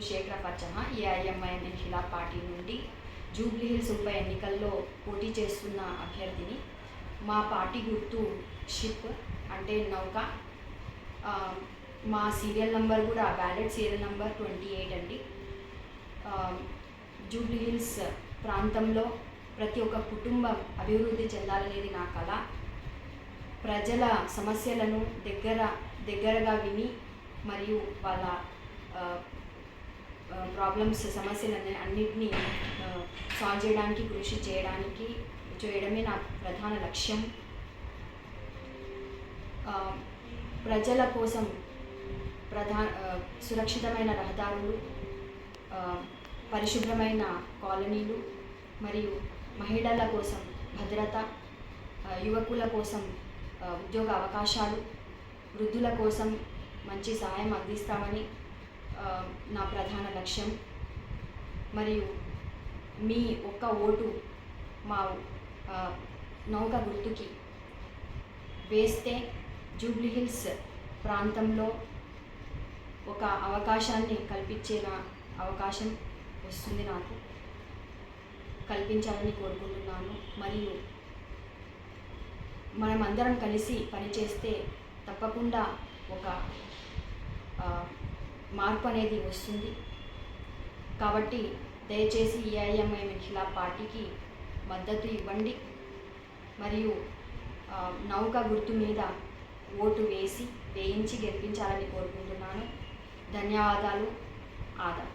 షేక్ రఫాత్ జహా AIMIM ఇన్ఖిలాబ్ party నుండి Jubilee hills ఉప ఎన్నికల్లో పోటీ చేస్తున్న అభ్యర్థిని. మా పార్టీ గుర్తు షిప్ అంటే నౌక. మా సీరియల్ నెంబర్ కూడా బ్యాలెట్ సీరియల్ నెంబర్ 28 అండి. జూబ్లీ హిల్స్ ప్రాంతంలో ప్రతి ఒక్క కుటుంబం అభివృద్ధి చెందాలనేది నా కల. ప్రజల సమస్యలను దగ్గరగా విని మరియు వాళ్ళ సమస్యలని అన్నిటినీ సాల్వ్ చేయడానికి కృషి చేయడమే నా ప్రధాన లక్ష్యం. ప్రజల కోసం సురక్షితమైన రహదారులు, పరిశుభ్రమైన కాలనీలు మరియు మహిళల కోసం భద్రత, యువకుల కోసం ఉద్యోగ అవకాశాలు, వృద్ధుల కోసం మంచి సహాయం అందిస్తామని నా ప్రధాన లక్ష్యం. మరియు మీ ఒక్క ఓటు మా నౌక గుర్తుకి వేస్తే జూబ్లీ హిల్స్ ప్రాంతంలో ఒక అవకాశాన్ని అవకాశం వస్తుంది. నాకు కల్పించాలని కోరుకుంటున్నాను. మరియు మనమందరం కలిసి పనిచేస్తే తప్పకుండా ఒక మార్పు అనేది వస్తుంది. కాబట్టి దయచేసి ఏఐఎంఐఎం ఇన్ఖిలాబ్ పార్టీకి మద్దతు ఇవ్వండి మరియు నౌక గుర్తు మీద ఓటు వేయించి గెలిపించాలని కోరుకుంటున్నాను. ధన్యవాదాలు. ఆదాబ్.